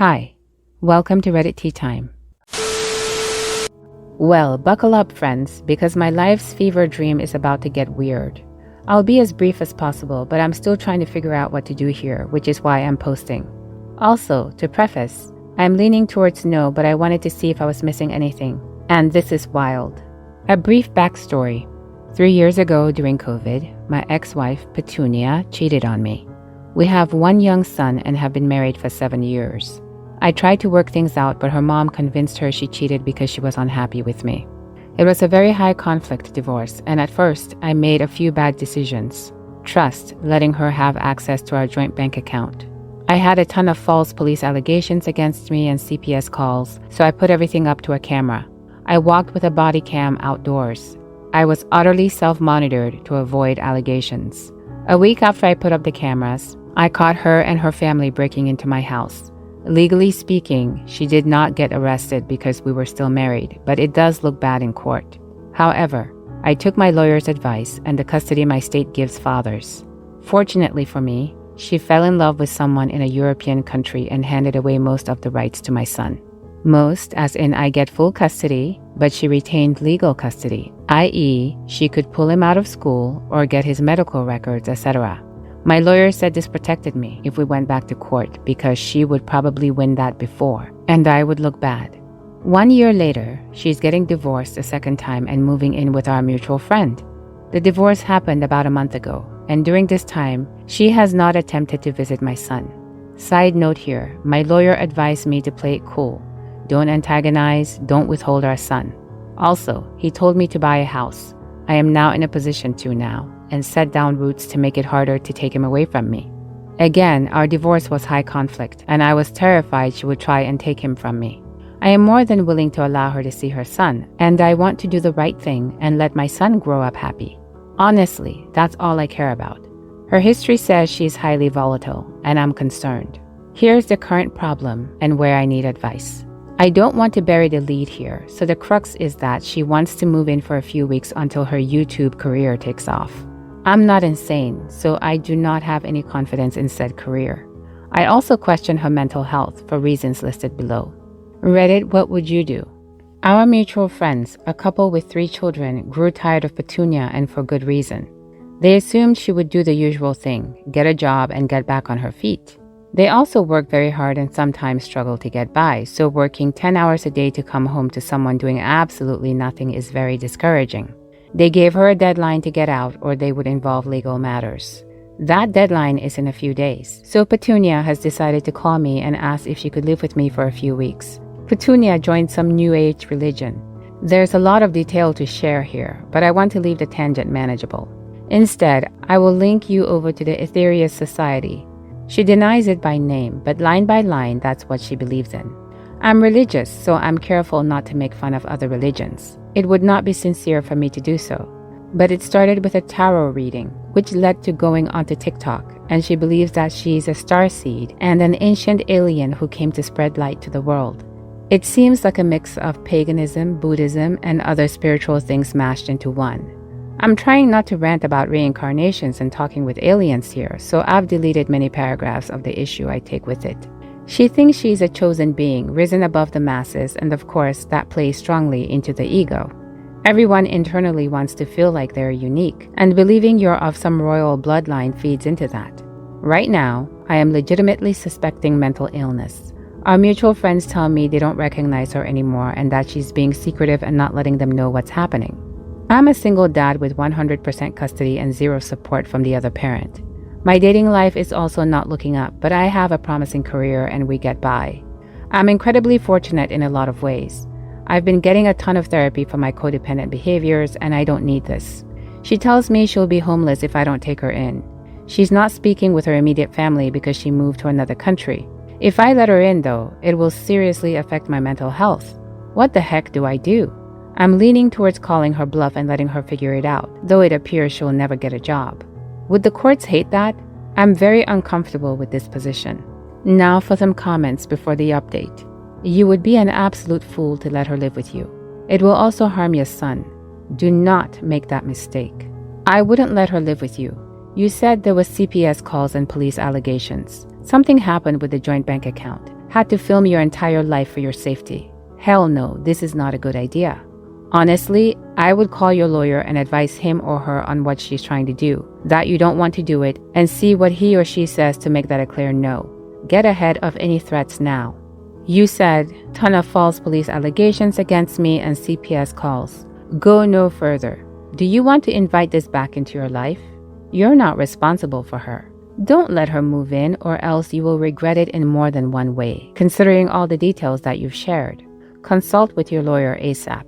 Hi, welcome to Reddit Tea Time. Well, buckle up friends, because my life's fever dream is about to get weird. I'll be as brief as possible, but I'm still trying to figure out what to do here, which is why I'm posting. Also, to preface, I'm leaning towards no, but I wanted to see if I was missing anything. And this is wild. A brief backstory. 3 years ago during COVID, my ex-wife, Petunia, cheated on me. We have one young son and have been married for 7 years. I tried to work things out, but her mom convinced her she cheated because she was unhappy with me. It was a very high conflict divorce, and at first, I made a few bad decisions. Trust, letting her have access to our joint bank account. I had a ton of false police allegations against me and CPS calls, so I put everything up to a camera. I walked with a body cam outdoors. I was utterly self-monitored to avoid allegations. A week after I put up the cameras, I caught her and her family breaking into my house. Legally speaking, she did not get arrested because we were still married, but it does look bad in court. However, I took my lawyer's advice and the custody my state gives fathers. Fortunately for me, she fell in love with someone in a European country and handed away most of the rights to my son. Most, as in I get full custody, but she retained legal custody, i.e., she could pull him out of school or get his medical records, etc. My lawyer said this protected me if we went back to court because she would probably win that before, and I would look bad. 1 year later, she's getting divorced a second time and moving in with our mutual friend. The divorce happened about a month ago, and during this time, she has not attempted to visit my son. Side note here, my lawyer advised me to play it cool. Don't antagonize, don't withhold our son. Also, he told me to buy a house. I am now in a position to now, and set down roots to make it harder to take him away from me. Again, our divorce was high conflict, and I was terrified she would try and take him from me. I am more than willing to allow her to see her son, and I want to do the right thing and let my son grow up happy. Honestly, that's all I care about. Her history says she is highly volatile, and I'm concerned. Here's the current problem and where I need advice. I don't want to bury the lead here, so the crux is that she wants to move in for a few weeks until her YouTube career takes off. I'm not insane, so I do not have any confidence in said career. I also question her mental health for reasons listed below. Reddit, what would you do? Our mutual friends, a couple with 3 children, grew tired of Petunia and for good reason. They assumed she would do the usual thing, get a job and get back on her feet. They also work very hard and sometimes struggle to get by, so working 10 hours a day to come home to someone doing absolutely nothing is very discouraging. They gave her a deadline to get out or they would involve legal matters. That deadline is in a few days, so Petunia has decided to call me and ask if she could live with me for a few weeks. Petunia joined some New Age religion. There's a lot of detail to share here, but I want to leave the tangent manageable. Instead, I will link you over to the Aetherius Society. She denies it by name, but line by line, that's what she believes in. I'm religious, so I'm careful not to make fun of other religions. It would not be sincere for me to do so. But it started with a tarot reading, which led to going onto TikTok, and she believes that she's a starseed and an ancient alien who came to spread light to the world. It seems like a mix of paganism, Buddhism, and other spiritual things mashed into one. I'm trying not to rant about reincarnations and talking with aliens here, so I've deleted many paragraphs of the issue I take with it. She thinks she's a chosen being, risen above the masses, and of course, that plays strongly into the ego. Everyone internally wants to feel like they're unique, and believing you're of some royal bloodline feeds into that. Right now, I am legitimately suspecting mental illness. Our mutual friends tell me they don't recognize her anymore and that she's being secretive and not letting them know what's happening. I'm a single dad with 100% custody and 0 support from the other parent. My dating life is also not looking up, but I have a promising career and we get by. I'm incredibly fortunate in a lot of ways. I've been getting a ton of therapy for my codependent behaviors and I don't need this. She tells me she'll be homeless if I don't take her in. She's not speaking with her immediate family because she moved to another country. If I let her in though, it will seriously affect my mental health. What the heck do I do? I'm leaning towards calling her bluff and letting her figure it out, though it appears she'll never get a job. Would the courts hate that? I'm very uncomfortable with this position. Now for some comments before the update. You would be an absolute fool to let her live with you. It will also harm your son. Do not make that mistake. I wouldn't let her live with you. You said there was CPS calls and police allegations. Something happened with the joint bank account. Had to film your entire life for your safety. Hell no, this is not a good idea. Honestly, I would call your lawyer and advise him or her on what she's trying to do, that you don't want to do it, and see what he or she says to make that a clear no. Get ahead of any threats now. You said, ton of false police allegations against me and CPS calls. Go no further. Do you want to invite this back into your life? You're not responsible for her. Don't let her move in, or else you will regret it in more than one way, considering all the details that you've shared. Consult with your lawyer ASAP.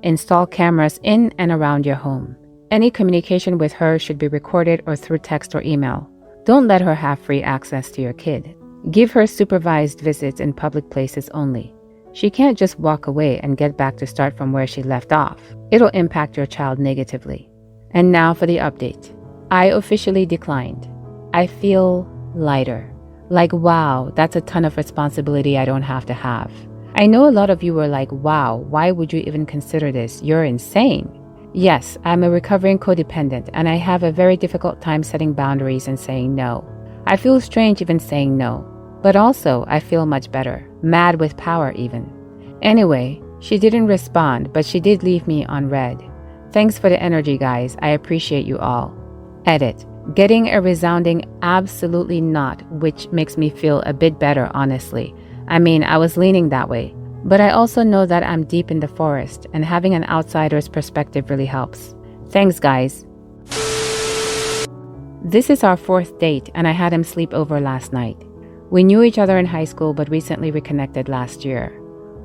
Install cameras in and around your home. Any communication with her should be recorded or through text or email. Don't let her have free access to your kid. Give her supervised visits in public places only. She can't just walk away and get back to start from where she left off. It'll impact your child negatively. And now for the update. I officially declined. I feel lighter. Like, wow, that's a ton of responsibility I don't have to have. I know a lot of you were like, wow, why would you even consider this? You're insane. Yes, I'm a recovering codependent, and I have a very difficult time setting boundaries and saying no. I feel strange even saying no, but also I feel much better, mad with power even. Anyway, she didn't respond, but she did leave me on read. Thanks for the energy, guys. I appreciate you all. Edit. Getting a resounding absolutely not, which makes me feel a bit better, honestly. I mean, I was leaning that way, but I also know that I'm deep in the forest, and having an outsider's perspective really helps. Thanks, guys. This is our 4th date, and I had him sleep over last night. We knew each other in high school, but recently reconnected last year.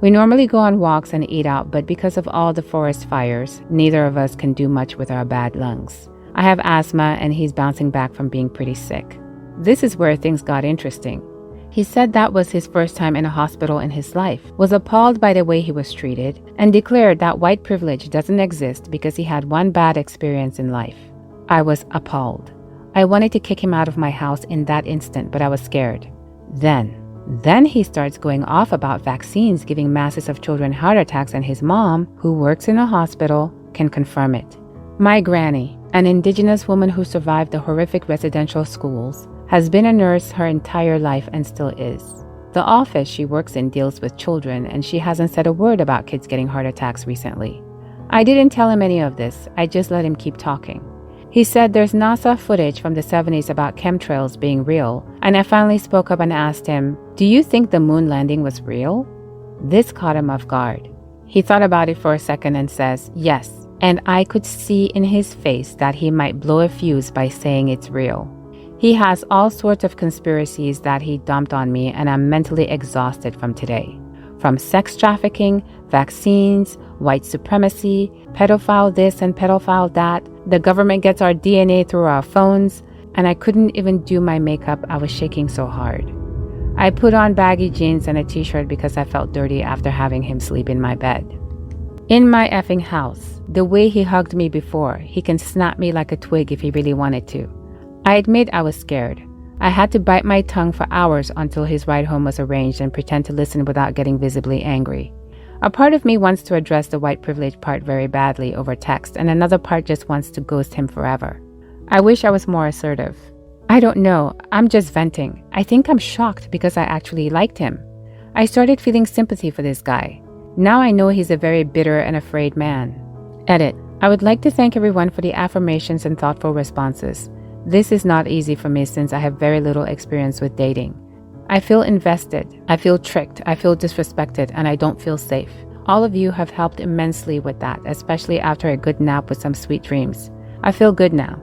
We normally go on walks and eat out, but because of all the forest fires, neither of us can do much with our bad lungs. I have asthma, and he's bouncing back from being pretty sick. This is where things got interesting. He said that was his first time in a hospital in his life, was appalled by the way he was treated, and declared that white privilege doesn't exist because he had one bad experience in life. I was appalled. I wanted to kick him out of my house in that instant, but I was scared. Then he starts going off about vaccines giving masses of children heart attacks, and his mom, who works in a hospital, can confirm it. My granny, an indigenous woman who survived the horrific residential schools, has been a nurse her entire life and still is. The office she works in deals with children, and she hasn't said a word about kids getting heart attacks recently. I didn't tell him any of this, I just let him keep talking. He said there's NASA footage from the 70s about chemtrails being real, and I finally spoke up and asked him, do you think the moon landing was real? This caught him off guard. He thought about it for a second and says, yes, and I could see in his face that he might blow a fuse by saying it's real. He has all sorts of conspiracies that he dumped on me, and I'm mentally exhausted from today. From sex trafficking, vaccines, white supremacy, pedophile this and pedophile that, the government gets our DNA through our phones, and I couldn't even do my makeup, I was shaking so hard. I put on baggy jeans and a t-shirt because I felt dirty after having him sleep in my bed. In my effing house, the way he hugged me before, he can snap me like a twig if he really wanted to. I admit I was scared. I had to bite my tongue for hours until his ride home was arranged and pretend to listen without getting visibly angry. A part of me wants to address the white privilege part very badly over text, and another part just wants to ghost him forever. I wish I was more assertive. I don't know, I'm just venting. I think I'm shocked because I actually liked him. I started feeling sympathy for this guy. Now I know he's a very bitter and afraid man. Edit. I would like to thank everyone for the affirmations and thoughtful responses. This is not easy for me since I have very little experience with dating. I feel invested, I feel tricked, I feel disrespected, and I don't feel safe. All of you have helped immensely with that, especially after a good nap with some sweet dreams. I feel good now.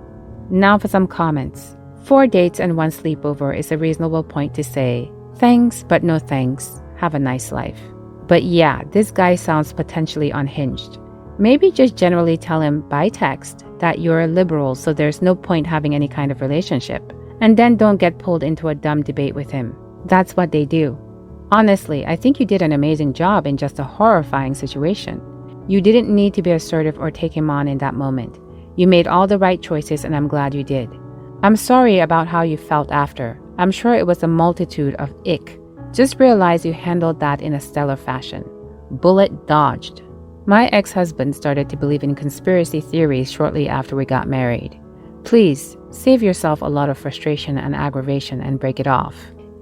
Now for some comments. 4 dates and 1 sleepover is a reasonable point to say, thanks, but no thanks. Have a nice life. But yeah, this guy sounds potentially unhinged. Maybe just generally tell him by text that you're a liberal, so there's no point having any kind of relationship. And then don't get pulled into a dumb debate with him. That's what they do. Honestly, I think you did an amazing job in just a horrifying situation. You didn't need to be assertive or take him on in that moment. You made all the right choices, and I'm glad you did. I'm sorry about how you felt after. I'm sure it was a multitude of ick. Just realize you handled that in a stellar fashion. Bullet dodged. My ex-husband started to believe in conspiracy theories shortly after we got married. Please, save yourself a lot of frustration and aggravation and break it off.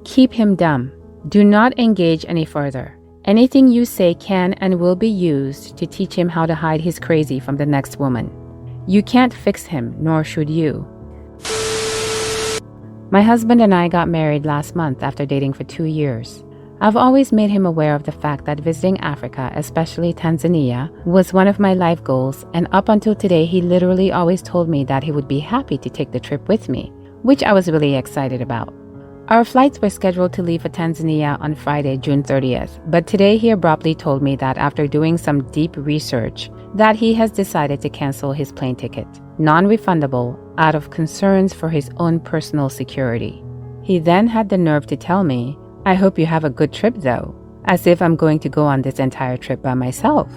Keep him dumb. Do not engage any further. Anything you say can and will be used to teach him how to hide his crazy from the next woman. You can't fix him, nor should you. My husband and I got married last month after dating for 2 years. I've always made him aware of the fact that visiting Africa, especially Tanzania, was one of my life goals, and up until today he literally always told me that he would be happy to take the trip with me, which I was really excited about. Our flights were scheduled to leave for Tanzania on Friday, June 30th, but today he abruptly told me that after doing some deep research, that he has decided to cancel his plane ticket, non-refundable, out of concerns for his own personal security. He then had the nerve to tell me, "I hope you have a good trip though," as if I'm going to go on this entire trip by myself.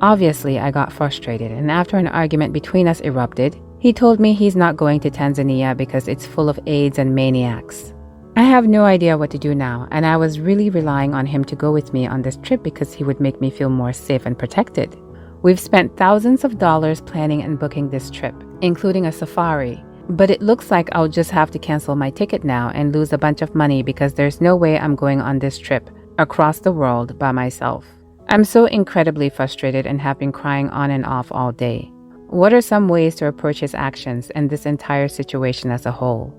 Obviously, I got frustrated, and after an argument between us erupted, he told me he's not going to Tanzania because it's full of AIDS and maniacs. I have no idea what to do now, and I was really relying on him to go with me on this trip because he would make me feel more safe and protected. We've spent thousands of dollars planning and booking this trip, including a safari, but it looks like I'll just have to cancel my ticket now and lose a bunch of money because there's no way I'm going on this trip across the world by myself. I'm so incredibly frustrated and have been crying on and off all day. What are some ways to approach his actions and this entire situation as a whole?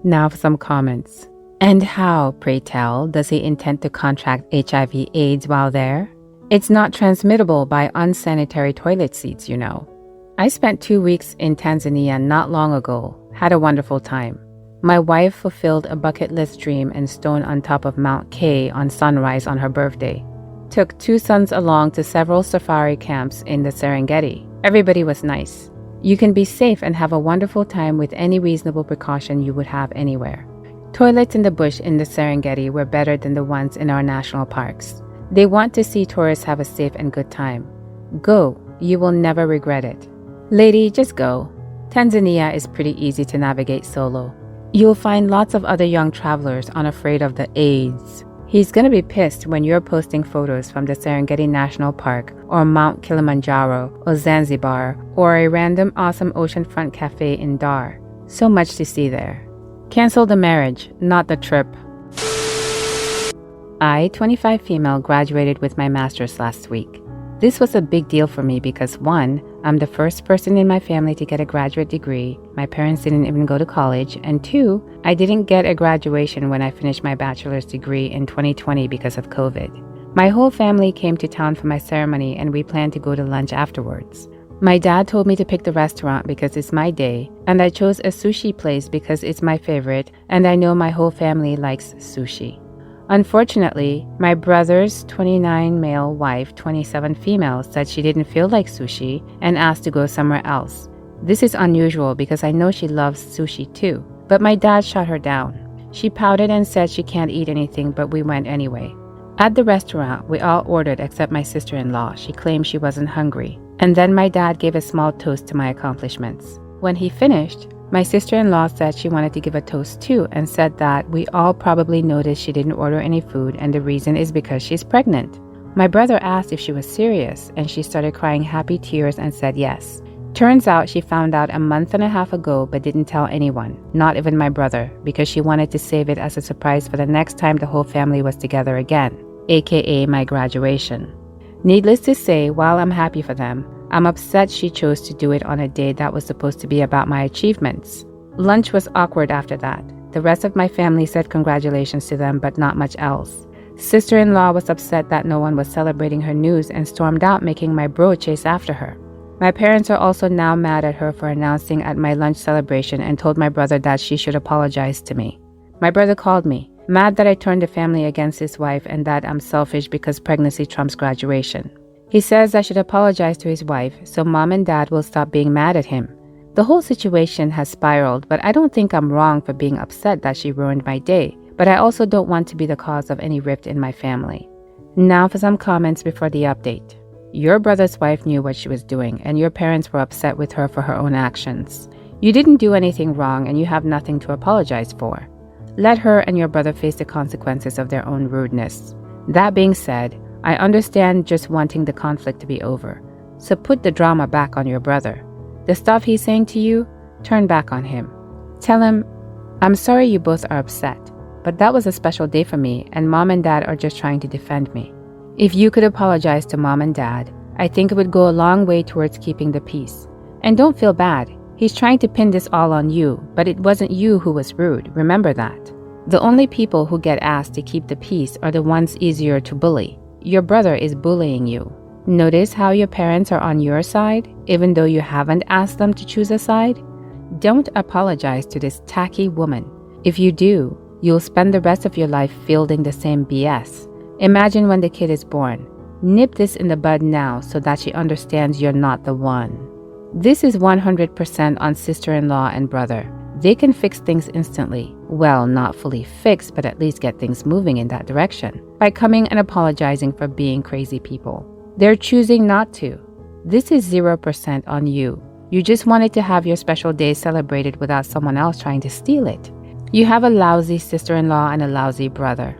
Now for some comments. And how, pray tell, does he intend to contract HIV/AIDS while there? It's not transmittable by unsanitary toilet seats, you know. I spent 2 weeks in Tanzania not long ago, had a wonderful time. My wife fulfilled a bucket list dream and stoned on top of Mount K on sunrise on her birthday. Took 2 sons along to several safari camps in the Serengeti. Everybody was nice. You can be safe and have a wonderful time with any reasonable precaution you would have anywhere. Toilets in the bush in the Serengeti were better than the ones in our national parks. They want to see tourists have a safe and good time. Go, you will never regret it. Lady, just go. Tanzania is pretty easy to navigate solo. You'll find lots of other young travelers unafraid of the AIDS. He's gonna be pissed when you're posting photos from the Serengeti National Park or Mount Kilimanjaro or Zanzibar or a random awesome oceanfront cafe in Dar. So much to see there. Cancel the marriage, not the trip. I, 25 female, graduated with my master's last week. This was a big deal for me because 1, I'm the first person in my family to get a graduate degree. My parents didn't even go to college. And 2, I didn't get a graduation when I finished my bachelor's degree in 2020 because of COVID. My whole family came to town for my ceremony and we planned to go to lunch afterwards. My dad told me to pick the restaurant because it's my day, and I chose a sushi place because it's my favorite and I know my whole family likes sushi. Unfortunately, my brother's 29 male wife, 27 female, said she didn't feel like sushi and asked to go somewhere else. This is unusual because I know she loves sushi too, but my dad shut her down. She pouted and said she can't eat anything, but we went anyway. At the restaurant, we all ordered except my sister-in-law. She claimed she wasn't hungry. And then my dad gave a small toast to my accomplishments. When he finished, my sister-in-law said she wanted to give a toast too and said that we all probably noticed she didn't order any food and the reason is because she's pregnant. My brother asked if she was serious and she started crying happy tears and said yes. Turns out she found out a month and a half ago but didn't tell anyone, not even my brother, because she wanted to save it as a surprise for the next time the whole family was together again, aka my graduation. Needless to say, while I'm happy for them, I'm upset she chose to do it on a day that was supposed to be about my achievements. Lunch was awkward after that. The rest of my family said congratulations to them, but not much else. Sister-in-law was upset that no one was celebrating her news and stormed out, making my bro chase after her. My parents are also now mad at her for announcing at my lunch celebration and told my brother that she should apologize to me. My brother called me, mad that I turned the family against his wife and that I'm selfish because pregnancy trumps graduation. He says I should apologize to his wife so mom and dad will stop being mad at him. The whole situation has spiraled, but I don't think I'm wrong for being upset that she ruined my day, but I also don't want to be the cause of any rift in my family. Now for some comments before the update. Your brother's wife knew what she was doing, and your parents were upset with her for her own actions. You didn't do anything wrong, and you have nothing to apologize for. Let her and your brother face the consequences of their own rudeness. That being said, I understand just wanting the conflict to be over. So put the drama back on your brother. The stuff he's saying to you, turn back on him. Tell him, I'm sorry you both are upset, but that was a special day for me, and mom and dad are just trying to defend me. If you could apologize to mom and dad, I think it would go a long way towards keeping the peace. And don't feel bad. He's trying to pin this all on you, but it wasn't you who was rude. Remember that. The only people who get asked to keep the peace are the ones easier to bully. Your brother is bullying you. Notice how your parents are on your side, even though you haven't asked them to choose a side? Don't apologize to this tacky woman. If you do, you'll spend the rest of your life fielding the same BS. Imagine when the kid is born. Nip this in the bud now so that she understands you're not the one. This is 100% on sister-in-law and brother. They can fix things instantly. Well, not fully fix, but at least get things moving in that direction by coming and apologizing for being crazy people. They're choosing not to. This is 0% on you. You just wanted to have your special day celebrated without someone else trying to steal it. You have a lousy sister-in-law and a lousy brother.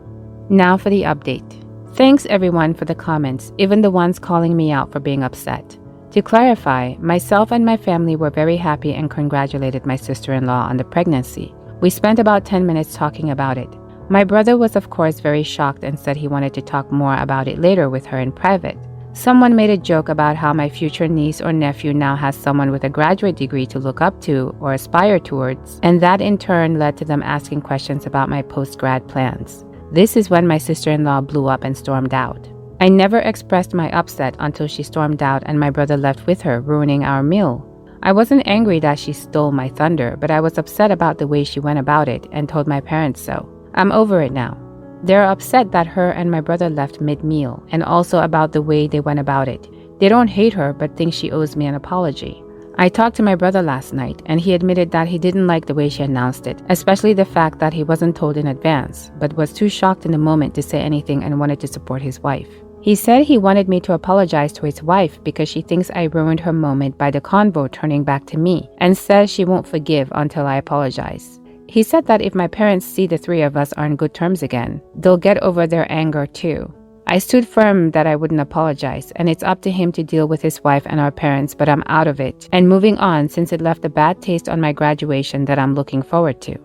Now for the update. Thanks everyone for the comments, even the ones calling me out for being upset. To clarify, myself and my family were very happy and congratulated my sister-in-law on the pregnancy. We spent about 10 minutes talking about it. My brother was of course very shocked and said he wanted to talk more about it later with her in private. Someone made a joke about how my future niece or nephew now has someone with a graduate degree to look up to or aspire towards, and that in turn led to them asking questions about my post-grad plans. This is when my sister-in-law blew up and stormed out. I never expressed my upset until she stormed out and my brother left with her, ruining our meal. I wasn't angry that she stole my thunder, but I was upset about the way she went about it and told my parents so. I'm over it now. They're upset that her and my brother left mid-meal, and also about the way they went about it. They don't hate her, but think she owes me an apology. I talked to my brother last night, and he admitted that he didn't like the way she announced it, especially the fact that he wasn't told in advance, but was too shocked in the moment to say anything and wanted to support his wife. He said he wanted me to apologize to his wife because she thinks I ruined her moment by the convo turning back to me, and says she won't forgive until I apologize. He said that if my parents see the three of us are on good terms again, they'll get over their anger too. I stood firm that I wouldn't apologize, and it's up to him to deal with his wife and our parents, but I'm out of it and moving on since it left a bad taste on my graduation that I'm looking forward to.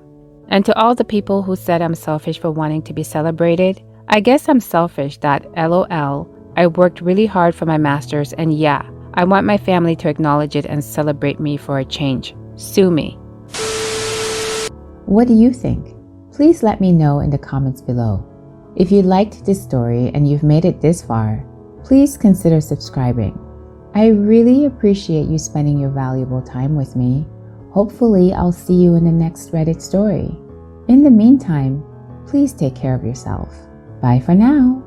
And to all the people who said I'm selfish for wanting to be celebrated, I guess I'm selfish that LOL, I worked really hard for my master's, and yeah, I want my family to acknowledge it and celebrate me for a change. Sue me. What do you think? Please let me know in the comments below. If you liked this story and you've made it this far, please consider subscribing. I really appreciate you spending your valuable time with me. Hopefully, I'll see you in the next Reddit story. In the meantime, please take care of yourself. Bye for now.